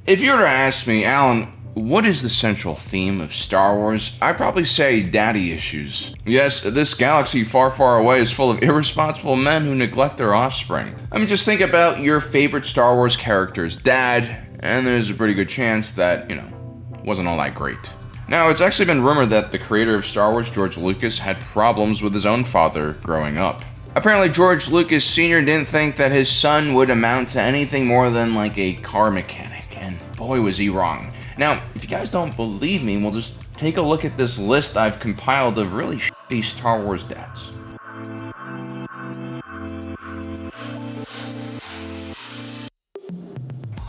If you were to ask me, Alan, what is the central theme of Star Wars? I'd probably say daddy issues. Yes, this galaxy far, far away is full of irresponsible men who neglect their offspring. I mean, just think about your favorite Star Wars character's dad, and there's a pretty good chance that, wasn't all that great. Now, it's actually been rumored that the creator of Star Wars, George Lucas, had problems with his own father growing up. Apparently, George Lucas Sr. didn't think that his son would amount to anything more than like a car mechanic, and boy was he wrong. Now, if you guys don't believe me, we'll just take a look at this list I've compiled of really shitty Star Wars dads.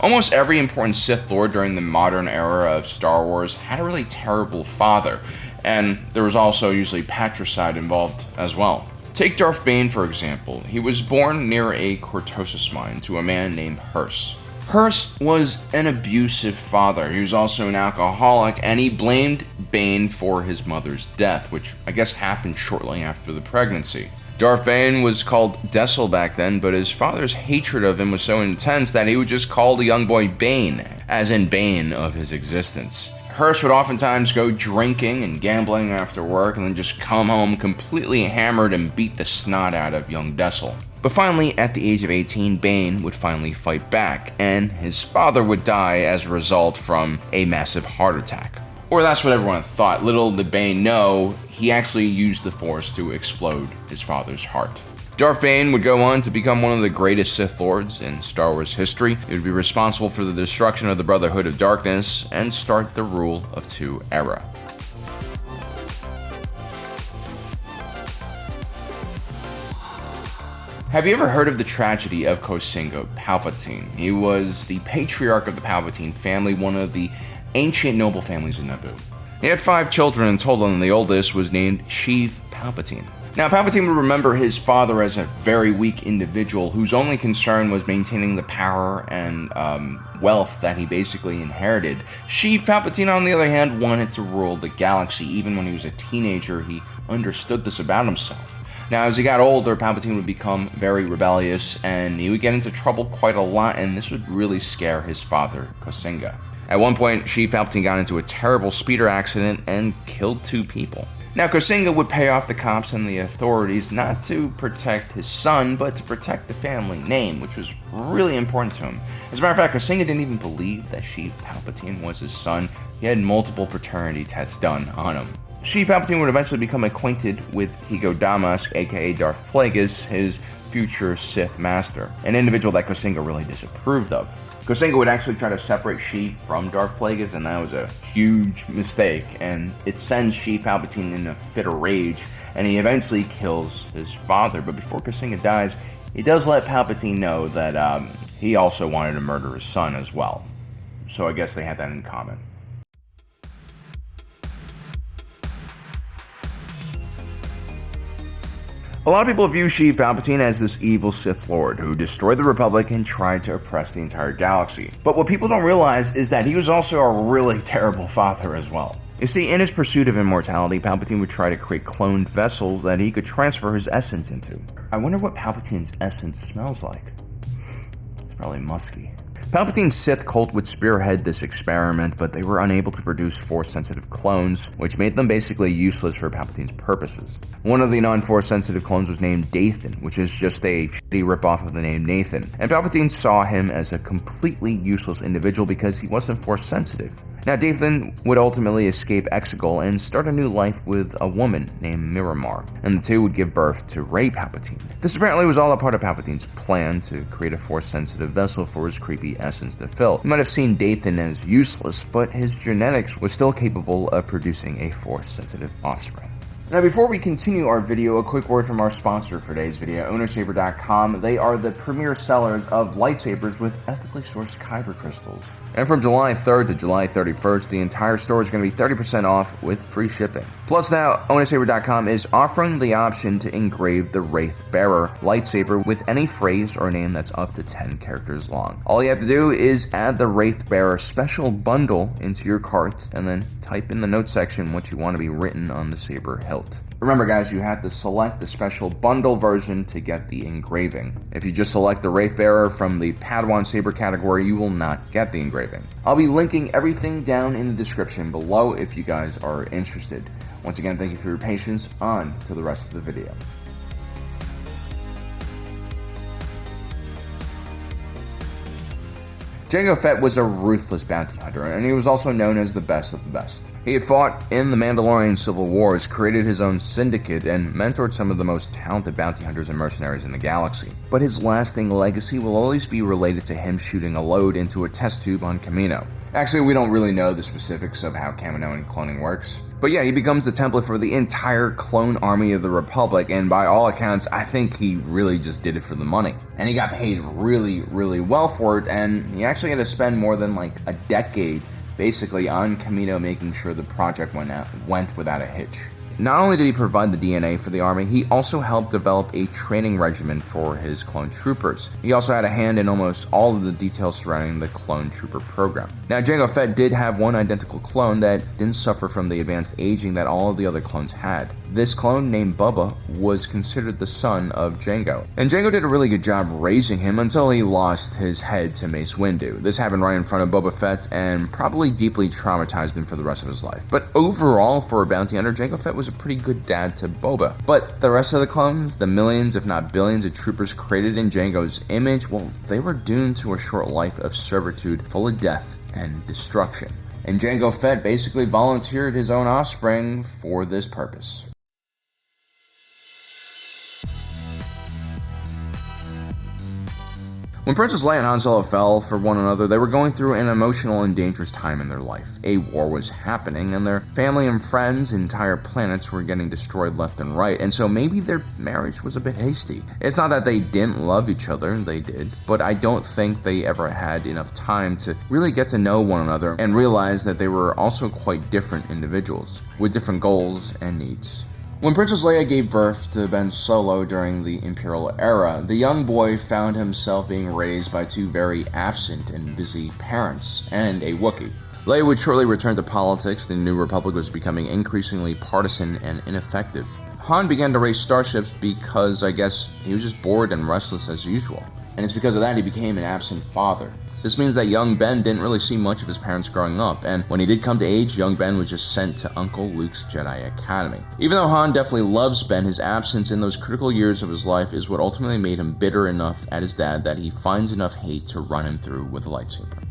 Almost every important Sith Lord during the modern era of Star Wars had a really terrible father, and there was also usually patricide involved as well. Take Darth Bane, for example. He was born near a cortosis mine to a man named Hurst. Hurst was an abusive father. He was also an alcoholic, and he blamed Bane for his mother's death, which I guess happened shortly after the pregnancy. Darth Bane was called Dessel back then, but his father's hatred of him was so intense that he would just call the young boy Bane, as in bane of his existence. Hurst would oftentimes go drinking and gambling after work and then just come home completely hammered and beat the snot out of young Dessel. But finally, at the age of 18, Bane would finally fight back, and his father would die as a result from a massive heart attack. Or that's what everyone thought. Little did Bane know, he actually used the Force to explode his father's heart. Darth Bane would go on to become one of the greatest Sith Lords in Star Wars history. He would be responsible for the destruction of the Brotherhood of Darkness and start the Rule of Two era. Have you ever heard of the tragedy of Kosinga Palpatine? He was the patriarch of the Palpatine family, one of the ancient noble families in Naboo. He had 5 children in total, and the oldest was named Sheev Palpatine. Now, Palpatine would remember his father as a very weak individual whose only concern was maintaining the power and wealth that he basically inherited. Sheev Palpatine, on the other hand, wanted to rule the galaxy. Even when he was a teenager, he understood this about himself. Now, as he got older, Palpatine would become very rebellious, and he would get into trouble quite a lot, and this would really scare his father, Kosinga. At one point, Sheev Palpatine got into a terrible speeder accident and killed 2 people. Now, Kosinga would pay off the cops and the authorities not to protect his son, but to protect the family name, which was really important to him. As a matter of fact, Kosinga didn't even believe that Sheev Palpatine was his son. He had multiple paternity tests done on him. Sheev Palpatine would eventually become acquainted with Higo Damask, aka Darth Plagueis, his future Sith master, an individual that Kosinga really disapproved of. Kosinga would actually try to separate Sheev from Darth Plagueis, and that was a huge mistake, and it sends Sheev Palpatine in a fit of rage, and he eventually kills his father. But before Kosinga dies, he does let Palpatine know that he also wanted to murder his son as well. So I guess they had that in common. A lot of people view Sheev Palpatine as this evil Sith Lord who destroyed the Republic and tried to oppress the entire galaxy. But what people don't realize is that he was also a really terrible father as well. You see, in his pursuit of immortality, Palpatine would try to create cloned vessels that he could transfer his essence into. I wonder what Palpatine's essence smells like. It's probably musky. Palpatine's Sith cult would spearhead this experiment, but they were unable to produce Force-sensitive clones, which made them basically useless for Palpatine's purposes. One of the non-Force-sensitive clones was named Dathan, which is just a shitty ripoff of the name Nathan, and Palpatine saw him as a completely useless individual because he wasn't Force-sensitive. Now, Dathan would ultimately escape Exegol and start a new life with a woman named Miramar, and the two would give birth to Rey Palpatine. This apparently was all a part of Palpatine's plan to create a Force-sensitive vessel for his creepy essence to fill. You might have seen Dathan as useless, but his genetics was still capable of producing a Force-sensitive offspring. Now, before we continue our video, a quick word from our sponsor for today's video, ownersaber.com. They are the premier sellers of lightsabers with ethically sourced kyber crystals. And from July 3rd to July 31st, the entire store is going to be 30% off with free shipping. Plus now, ownersaber.com is offering the option to engrave the Wraith Bearer lightsaber with any phrase or name that's up to 10 characters long. All you have to do is add the Wraith Bearer special bundle into your cart and then type in the notes section what you want to be written on the saber hilt. Remember guys, you have to select the special bundle version to get the engraving. If you just select the Wraith Bearer from the Padawan Saber category, you will not get the engraving. I'll be linking everything down in the description below if you guys are interested. Once again, thank you for your patience. On to the rest of the video. Jango Fett was a ruthless bounty hunter, and he was also known as the best of the best. He had fought in the Mandalorian Civil Wars, created his own syndicate, and mentored some of the most talented bounty hunters and mercenaries in the galaxy. But his lasting legacy will always be related to him shooting a load into a test tube on Kamino. Actually, we don't really know the specifics of how Kaminoan cloning works. But yeah, he becomes the template for the entire clone army of the Republic, and by all accounts, I think he really just did it for the money. And he got paid really, really well for it, and he actually had to spend more than like a decade basically on Kamino making sure the project went without a hitch. Not only did he provide the DNA for the army, he also helped develop a training regimen for his clone troopers. He also had a hand in almost all of the details surrounding the clone trooper program. Now, Jango Fett did have one identical clone that didn't suffer from the advanced aging that all of the other clones had. This clone, named Bubba, was considered the son of Jango. And Jango did a really good job raising him until he lost his head to Mace Windu. This happened right in front of Boba Fett and probably deeply traumatized him for the rest of his life. But overall, for a bounty hunter, Jango Fett was a pretty good dad to Boba. But the rest of the clones, the millions if not billions of troopers created in Jango's image, well, they were doomed to a short life of servitude full of death and destruction. And Jango Fett basically volunteered his own offspring for this purpose. When Princess Leia and Han Solo fell for one another, they were going through an emotional and dangerous time in their life. A war was happening, and their family and friends, entire planets were getting destroyed left and right, and so maybe their marriage was a bit hasty. It's not that they didn't love each other, they did, but I don't think they ever had enough time to really get to know one another and realize that they were also quite different individuals, with different goals and needs. When Princess Leia gave birth to Ben Solo during the Imperial era, the young boy found himself being raised by two very absent and busy parents, and a Wookiee. Leia would shortly return to politics. The New Republic was becoming increasingly partisan and ineffective. Han began to race starships because, I guess, he was just bored and restless as usual. And it's because of that he became an absent father. This means that young Ben didn't really see much of his parents growing up, and when he did come to age, young Ben was just sent to Uncle Luke's Jedi Academy. Even though Han definitely loves Ben, his absence in those critical years of his life is what ultimately made him bitter enough at his dad that he finds enough hate to run him through with a lightsaber.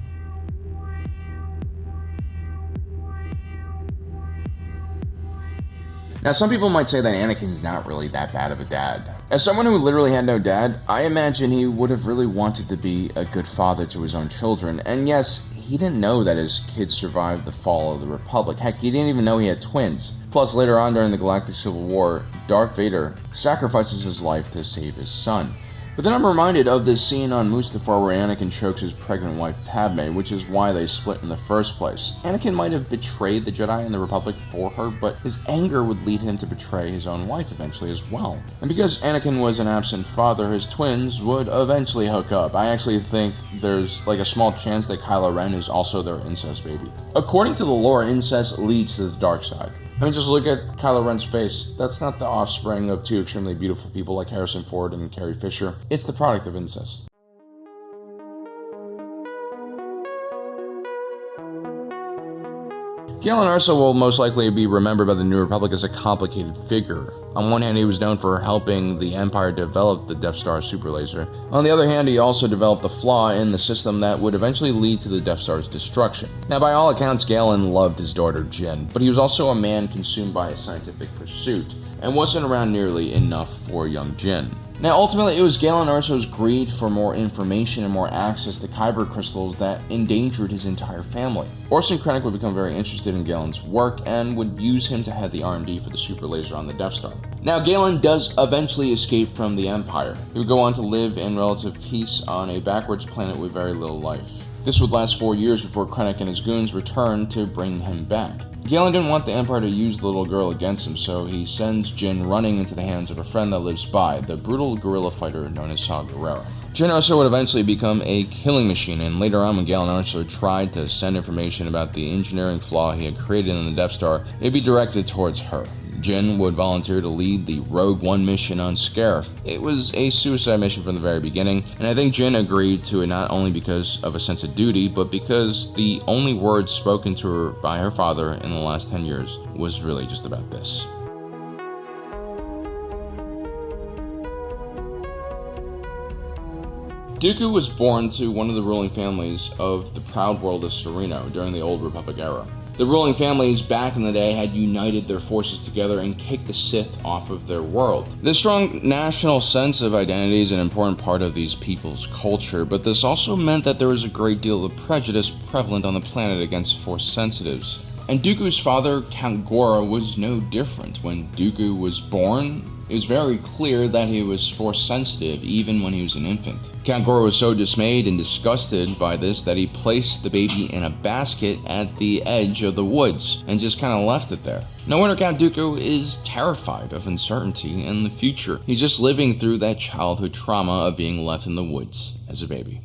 Now, some people might say that Anakin's not really that bad of a dad. As someone who literally had no dad, I imagine he would have really wanted to be a good father to his own children. And yes, he didn't know that his kids survived the fall of the Republic. Heck, he didn't even know he had twins. Plus, later on during the Galactic Civil War, Darth Vader sacrifices his life to save his son. But then I'm reminded of this scene on Mustafar where Anakin chokes his pregnant wife Padme, which is why they split in the first place. Anakin might have betrayed the Jedi and the Republic for her, but his anger would lead him to betray his own wife eventually as well. And because Anakin was an absent father, his twins would eventually hook up. I actually think there's like a small chance that Kylo Ren is also their incest baby. According to the lore, incest leads to the dark side. I mean, just look at Kylo Ren's face. That's not the offspring of two extremely beautiful people like Harrison Ford and Carrie Fisher. It's the product of incest. Galen Erso will most likely be remembered by the New Republic as a complicated figure. On one hand, he was known for helping the Empire develop the Death Star superlaser. On the other hand, he also developed a flaw in the system that would eventually lead to the Death Star's destruction. Now, by all accounts, Galen loved his daughter Jyn, but he was also a man consumed by a scientific pursuit, and wasn't around nearly enough for young Jyn. Now, ultimately, it was Galen Erso's greed for more information and more access to kyber crystals that endangered his entire family. Orson Krennic would become very interested in Galen's work and would use him to head the R&D for the super laser on the Death Star. Now, Galen does eventually escape from the Empire. He would go on to live in relative peace on a backwards planet with very little life. This would last 4 years before Krennic and his goons returned to bring him back. Galen didn't want the Empire to use the little girl against him, so he sends Jyn running into the hands of a friend that lives by, the brutal guerrilla fighter known as Saw Gerrera. Jyn Erso would eventually become a killing machine, and later on when Galen Erso tried to send information about the engineering flaw he had created in the Death Star, it would be directed towards her. Jin would volunteer to lead the Rogue One mission on Scarif. It was a suicide mission from the very beginning, and I think Jin agreed to it not only because of a sense of duty, but because the only words spoken to her by her father in the last 10 years was really just about this. Dooku was born to one of the ruling families of the proud world of Sereno during the Old Republic era. The ruling families back in the day had united their forces together and kicked the Sith off of their world. This strong national sense of identity is an important part of these people's culture, but this also meant that there was a great deal of prejudice prevalent on the planet against Force sensitives. And Dooku's father, Count Gora, was no different. When Dooku was born, it was very clear that he was Force sensitive even when he was an infant. Count Gora was so dismayed and disgusted by this that he placed the baby in a basket at the edge of the woods and just kind of left it there. No wonder Count Dooku is terrified of uncertainty and the future. He's just living through that childhood trauma of being left in the woods as a baby.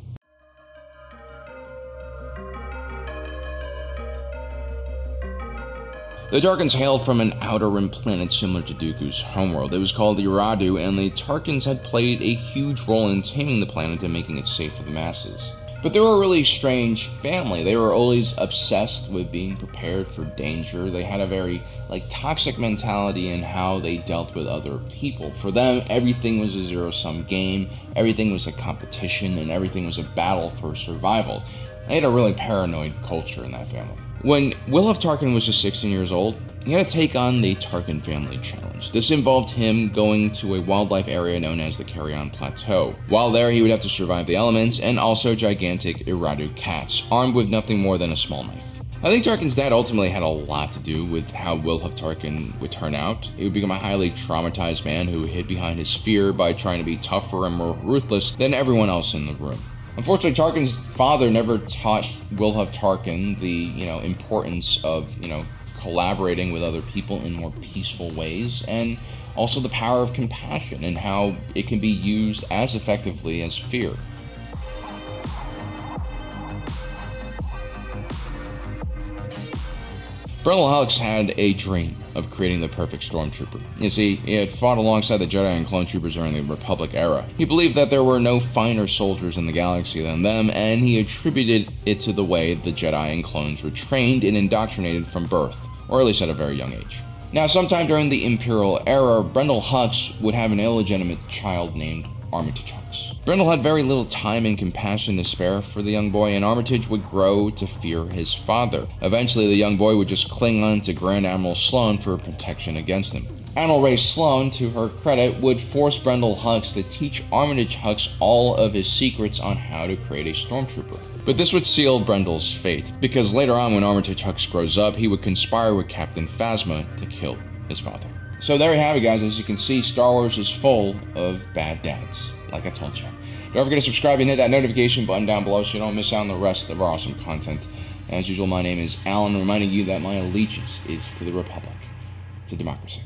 The Tarkins hailed from an outer rim planet similar to Dooku's homeworld. It was called Iradu, and the Tarkins had played a huge role in taming the planet and making it safe for the masses. But they were a really strange family. They were always obsessed with being prepared for danger. They had a very toxic mentality in how they dealt with other people. For them, everything was a zero-sum game, everything was a competition, and everything was a battle for survival. They had a really paranoid culture in that family. When Wilhuff Tarkin was just 16 years old, he had to take on the Tarkin Family Challenge. This involved him going to a wildlife area known as the Carrion Plateau. While there, he would have to survive the elements and also gigantic Iradu cats, armed with nothing more than a small knife. I think Tarkin's dad ultimately had a lot to do with how Wilhuff Tarkin would turn out. He would become a highly traumatized man who hid behind his fear by trying to be tougher and more ruthless than everyone else in the room. Unfortunately, Tarkin's father never taught Wilhuff Tarkin the, importance of, collaborating with other people in more peaceful ways, and also the power of compassion and how it can be used as effectively as fear. Brendol Hux had a dream of creating the perfect stormtrooper. You see, he had fought alongside the Jedi and clone troopers during the Republic era. He believed that there were no finer soldiers in the galaxy than them, and he attributed it to the way the Jedi and clones were trained and indoctrinated from birth, or at least at a very young age. Now, sometime during the Imperial era, Brendol Hux would have an illegitimate child named Armitage Hux. Brendol had very little time and compassion to spare for the young boy, and Armitage would grow to fear his father. Eventually, the young boy would just cling on to Grand Admiral Sloane for protection against him. Admiral Ray Sloane, to her credit, would force Brendol Hux to teach Armitage Hux all of his secrets on how to create a stormtrooper. But this would seal Brendol's fate, because later on when Armitage Hux grows up, he would conspire with Captain Phasma to kill his father. So there you have it, guys. As you can see, Star Wars is full of bad dads, like I told you. Don't forget to subscribe and hit that notification button down below so you don't miss out on the rest of our awesome content. As usual, my name is Alan, reminding you that my allegiance is to the Republic, to democracy.